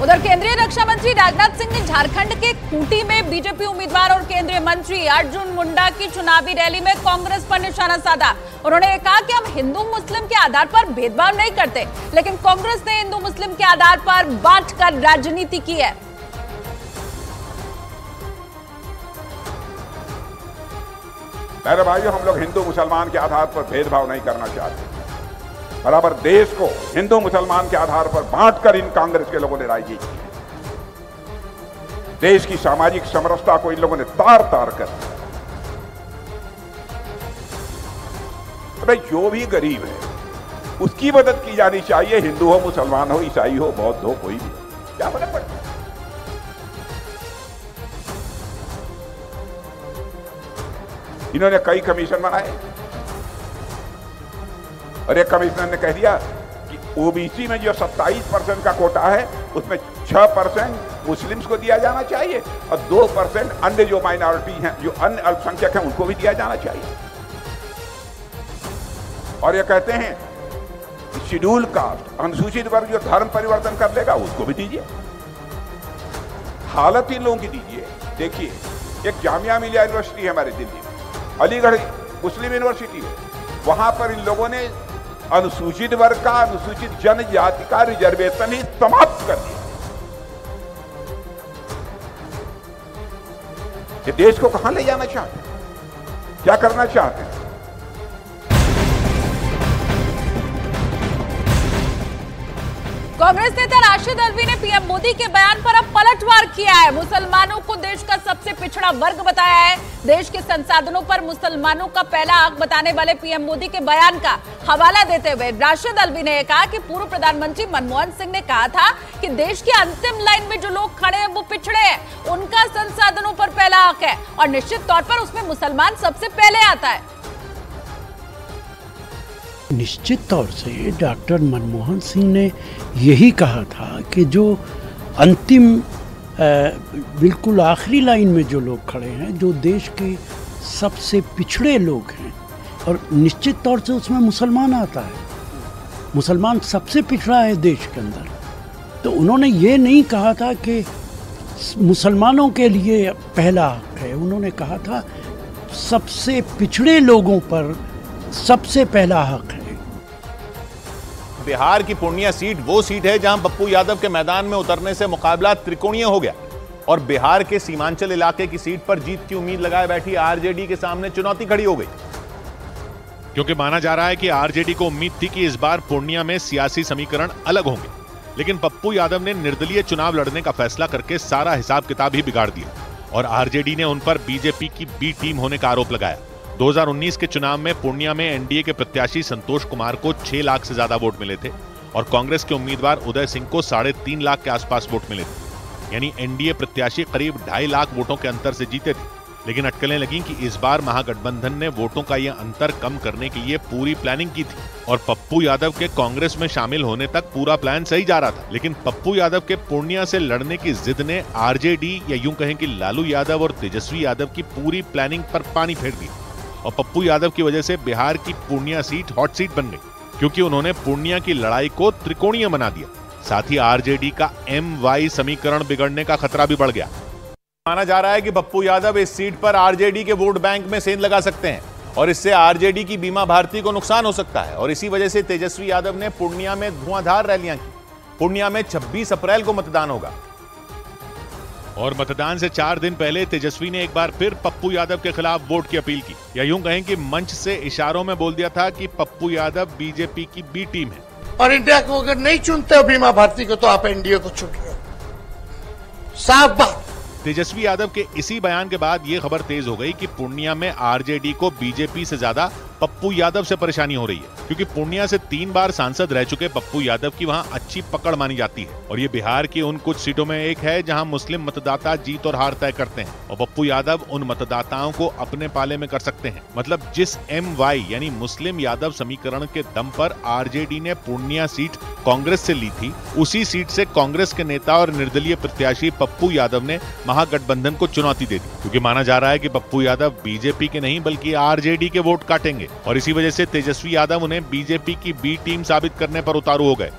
उधर केंद्रीय रक्षा मंत्री राजनाथ सिंह ने झारखंड के खूंटी में बीजेपी उम्मीदवार और केंद्रीय मंत्री अर्जुन मुंडा की चुनावी रैली में कांग्रेस पर निशाना साधा। उन्होंने कहा कि हम हिंदू मुस्लिम के आधार पर भेदभाव नहीं करते, लेकिन कांग्रेस ने हिंदू मुस्लिम के आधार पर बांटकर राजनीति की है। मेरे भाइयों, हम लोग हिंदू मुसलमान के आधार पर भेदभाव नहीं करना चाहते। बराबर देश को हिंदू मुसलमान के आधार पर बांटकर इन कांग्रेस के लोगों ने राजनीति की है। देश की सामाजिक समरसता को इन लोगों ने तार तार कर दिया। भाई, जो भी गरीब है उसकी मदद की जानी चाहिए, हिंदू हो, मुसलमान हो, ईसाई हो, बौद्ध हो, कोई भी हो, क्या फर्क पड़ता है। इन्होंने कई कमीशन बनाए और एक कमिश्नर ने कह दिया कि ओबीसी में जो 27% का कोटा है उसमें 6% मुस्लिम्स को दिया जाना चाहिए और 2% अन्य जो माइनॉरिटी हैं, जो अन्य अल्पसंख्यक हैं, उनको भी दिया जाना चाहिए। और ये कहते हैं कि शेड्यूल कास्ट, अनुसूचित वर्ग जो धर्म परिवर्तन कर लेगा उसको भी दीजिए। हालत इन लोगों की दीजिए। देखिए, एक जामिया मिलिया यूनिवर्सिटी है हमारे दिल्ली में, अलीगढ़ मुस्लिम यूनिवर्सिटी है, वहां पर इन लोगों ने अनुसूचित वर्ग का, अनुसूचित जनजाति का रिजर्वेशन ही समाप्त कर दिया। ये देश को कहां ले जाना चाहते हैं, क्या करना चाहते हैं? कांग्रेस नेता राशिद अल्वी ने पीएम मोदी के बयान पर अब पलटवार किया है। मुसलमानों को देश का सबसे पिछड़ा वर्ग बताया है। देश के संसाधनों पर मुसलमानों का पहला हक बताने वाले पीएम मोदी के बयान का हवाला देते हुए राशिद अल्वी ने कहा कि पूर्व प्रधानमंत्री मनमोहन सिंह ने कहा था कि देश की अंतिम लाइन में जो लोग खड़े हैं वो पिछड़े हैं, उनका संसाधनों पर पहला हक है और निश्चित तौर पर उसमें मुसलमान सबसे पहले आता है। निश्चित तौर से डॉक्टर मनमोहन सिंह ने यही कहा था कि जो अंतिम बिल्कुल आखिरी लाइन में जो लोग खड़े हैं, जो देश के सबसे पिछड़े लोग हैं, और निश्चित तौर से उसमें मुसलमान आता है। मुसलमान सबसे पिछड़ा है देश के अंदर। तो उन्होंने ये नहीं कहा था कि मुसलमानों के लिए पहला हक है, उन्होंने कहा था सबसे पिछड़े लोगों पर सबसे पहला हक है। बिहार की पूर्णिया सीट वो सीट है जहां पप्पू यादव के मैदान में उतरने से मुकाबला त्रिकोणीय हो गया और बिहार के सीमांचल इलाके की सीट पर जीत की उम्मीद लगाए बैठी आरजेडी के सामने चुनौती खड़ी हो गई, क्योंकि माना जा रहा है कि आरजेडी को उम्मीद थी कि इस बार पूर्णिया में सियासी समीकरण अलग होंगे, लेकिन पप्पू यादव ने निर्दलीय चुनाव लड़ने का फैसला करके सारा हिसाब किताब ही बिगाड़ दिया और आरजेडी ने उन पर बीजेपी की बी टीम होने का आरोप लगाया। 2019 के चुनाव में पूर्णिया में एनडीए के प्रत्याशी संतोष कुमार को 6 लाख से ज्यादा वोट मिले थे और कांग्रेस के उम्मीदवार उदय सिंह को 3.5 लाख के आसपास वोट मिले थे। यानी एनडीए प्रत्याशी करीब 2.5 लाख वोटों के अंतर से जीते थे। लेकिन अटकलें लगीं कि इस बार महागठबंधन ने वोटों का यह अंतर कम करने के लिए पूरी प्लानिंग की थी और पप्पू यादव के कांग्रेस में शामिल होने तक पूरा प्लान सही जा रहा था। लेकिन पप्पू यादव के पूर्णिया से लड़ने की जिद ने आरजेडी या यूं कहें कि लालू यादव और तेजस्वी यादव की पूरी प्लानिंग पर पानी फेर दिया और पप्पू यादव की वजह से बिहार की पूर्णिया सीट हॉट सीट बन गई, क्योंकि उन्होंने पूर्णिया की लड़ाई को त्रिकोणीय बना दिया। साथ ही आरजेडी का एम-वाई समीकरण बिगड़ने का खतरा भी बढ़ गया। माना जा रहा है कि पप्पू यादव इस सीट पर आरजेडी के वोट बैंक में सेंध लगा सकते हैं और इससे आरजेडी की बीमा भारती को नुकसान हो सकता है और इसी वजह से तेजस्वी यादव ने पूर्णिया में धुआंधार रैलियां की। पूर्णिया में 26 अप्रैल को मतदान होगा और मतदान से 4 दिन पहले तेजस्वी ने एक बार फिर पप्पू यादव के खिलाफ वोट की अपील की, या यूं कहें कि मंच से इशारों में बोल दिया था कि पप्पू यादव बीजेपी की बी टीम है और इंडिया को अगर नहीं चुनते हो बीमा भारती को तो आप एनडीए को चुन रहे हो। साफ बात। तेजस्वी यादव के इसी बयान के बाद यह खबर तेज हो गई कि पूर्णिया में आरजेडी को बीजेपी से ज्यादा पप्पू यादव से परेशानी हो रही है, क्योंकि पूर्णिया से 3 बार सांसद रह चुके पप्पू यादव की वहां अच्छी पकड़ मानी जाती है और ये बिहार की उन कुछ सीटों में एक है जहां मुस्लिम मतदाता जीत और हार तय करते हैं और पप्पू यादव उन मतदाताओं को अपने पाले में कर सकते हैं। मतलब जिस एम-वाई यानी मुस्लिम यादव समीकरण के दम पर आरजेडी ने पूर्णिया सीट कांग्रेस से ली थी, उसी सीट से कांग्रेस के नेता और निर्दलीय प्रत्याशी पप्पू यादव ने महागठबंधन को चुनौती दे दी, क्योंकि माना जा रहा है कि पप्पू यादव बीजेपी के नहीं बल्कि आरजेडी के वोट काटेंगे और इसी वजह से तेजस्वी यादव उन्हें बीजेपी की बी टीम साबित करने पर उतारू हो गए।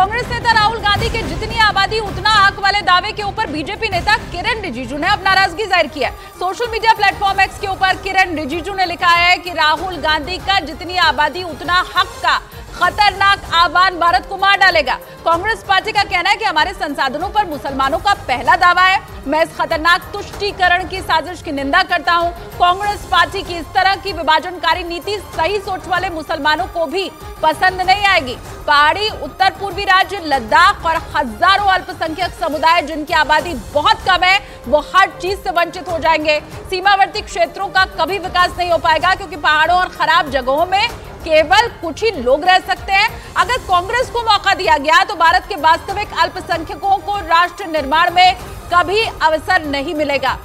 कांग्रेस नेता राहुल गांधी के जितनी आबादी उतना हक वाले दावे के ऊपर बीजेपी नेता किरण रिजिजू ने अब नाराजगी जाहिर की है। सोशल मीडिया प्लेटफॉर्म एक्स के ऊपर किरण रिजिजू ने लिखा है कि राहुल गांधी का जितनी आबादी उतना हक का खतरनाक आह्वान भारत को मार डालेगा। कांग्रेस पार्टी का कहना है कि हमारे संसाधनों पर मुसलमानों का पहला दावा है। मैं इस खतरनाक तुष्टीकरण की साजिश की निंदा करता हूं। कांग्रेस पार्टी की इस तरह की विभाजनकारी नीति सही सोच वाले मुसलमानों को भी पसंद नहीं आएगी। पहाड़ी, उत्तर पूर्वी राज्य, लद्दाख और हजारों अल्पसंख्यक समुदाय जिनकी आबादी बहुत कम है, वो हर चीज से वंचित हो जाएंगे। सीमावर्ती क्षेत्रों का कभी विकास नहीं हो पाएगा क्योंकि पहाड़ों और खराब जगहों में केवल कुछ ही लोग रह सकते हैं। अगर कांग्रेस को मौका दिया गया तो भारत के वास्तविक अल्पसंख्यकों को राष्ट्र निर्माण में कभी अवसर नहीं मिलेगा।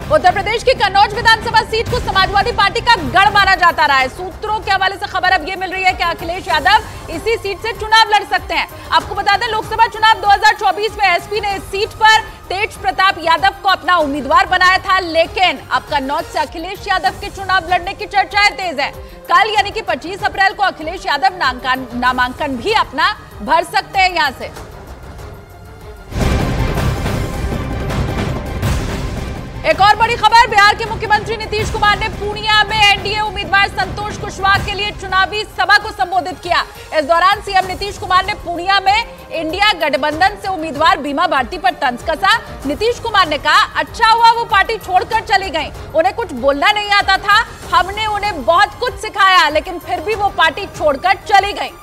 उत्तर प्रदेश की कन्नौज विधानसभा सीट को समाजवादी पार्टी का गढ़ माना जाता रहा है। सूत्रों के हवाले से खबर अब ये मिल रही है कि अखिलेश यादव इसी सीट से चुनाव लड़ सकते हैं। आपको बता दें, लोकसभा चुनाव 2024 में एसपी ने इस सीट पर तेज प्रताप यादव को अपना उम्मीदवार बनाया था, लेकिन अब कन्नौज से अखिलेश यादव के चुनाव लड़ने की चर्चाएं तेज है। कल यानी कि 25 अप्रैल को अखिलेश यादव नामांकन भी अपना भर सकते हैं यहां से। एक और बड़ी खबर, बिहार के मुख्यमंत्री नीतीश कुमार ने पूर्णिया में एनडीए उम्मीदवार संतोष कुशवाहा के लिए चुनावी सभा को संबोधित किया। इस दौरान सीएम नीतीश कुमार ने पूर्णिया में इंडिया गठबंधन से उम्मीदवार बीमा भारती पर तंज कसा। नीतीश कुमार ने कहा, अच्छा हुआ वो पार्टी छोड़कर चली गई, उन्हें कुछ बोलना नहीं आता था, हमने उन्हें बहुत कुछ सिखाया, लेकिन फिर भी वो पार्टी छोड़कर चली गई।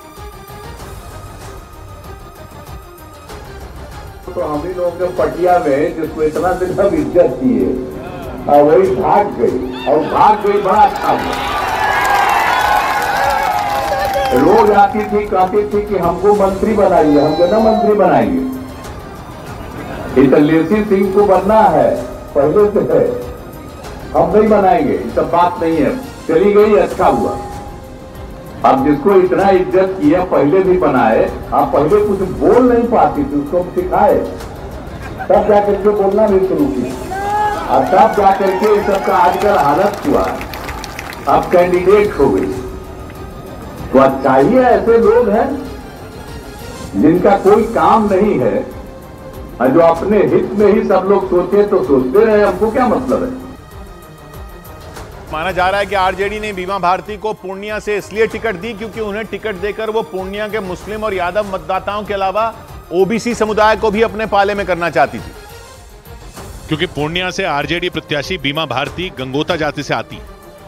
तो हम ही लोग जो पटिया में जिसको इतना दिन हम इज्जत किए वही भाग गई, और भाग गई बड़ा अच्छा हुआ। रोज आती थी, कहती थी कि हमको मंत्री बनाइए, हम कहना मंत्री बनाएंगे, इतलेसी सिंह को बनना है, पहले से है, हम नहीं बनाएंगे, ये सब बात नहीं है, चली गई, अच्छा हुआ। अब जिसको इतना इज्जत किया, पहले भी बनाए, आप पहले कुछ बोल नहीं पाती थी, उसको सिखाए, तब जाकर के बोलना भी शुरू किया, और तब जाकर के इस सबका आजकल हालत हुआ, अब कैंडिडेट हो गई। तो अच्छा ही ऐसे लोग हैं जिनका कोई काम नहीं है, और जो अपने हित में ही सब लोग सोचे तो सोचते रहे, हमको क्या मतलब है। माना जा रहा है कि आरजेडी ने बीमा भारती को पूर्णिया से इसलिए टिकट दी क्योंकि उन्हें टिकट देकर वो पूर्णिया के मुस्लिम और यादव मतदाताओं के अलावा ओबीसी समुदाय को भी अपने पाले में करना चाहती थी। क्योंकि पूर्णिया से आरजेडी प्रत्याशी बीमा भारती गंगोता जाति से आती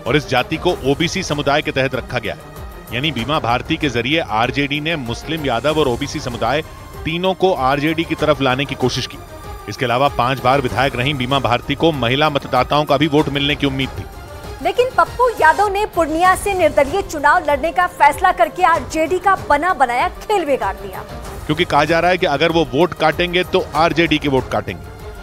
और इस जाति को ओबीसी समुदाय के तहत रखा गया है। यानी बीमा भारती के जरिए आरजेडी ने मुस्लिम, यादव और ओबीसी समुदाय तीनों को आरजेडी की तरफ लाने की कोशिश की। इसके अलावा 5 बार विधायक रही बीमा भारती को महिला मतदाताओं का भी वोट मिलने की उम्मीद थी। लेकिन पप्पू यादव ने पूर्णिया से निर्दलीय चुनाव लड़ने का फैसला करके आरजेडी का बना बनाया खेल बिगाड़ दिया। क्योंकि कहा जा रहा है कि अगर वो वोट काटेंगे तो आरजेडी के वोट काटेंगे,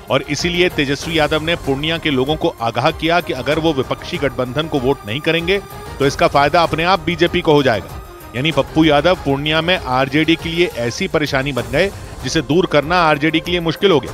और इसीलिए तेजस्वी यादव ने पूर्णिया के लोगों को आगाह किया कि अगर वो विपक्षी गठबंधन को वोट नहीं करेंगे तो इसका फायदा अपने आप बीजेपी को हो जाएगा। यानी पप्पू यादव पूर्णिया में आरजेडी के लिए ऐसी परेशानी बन गए जिसे दूर करना आरजेडी के लिए मुश्किल हो गया।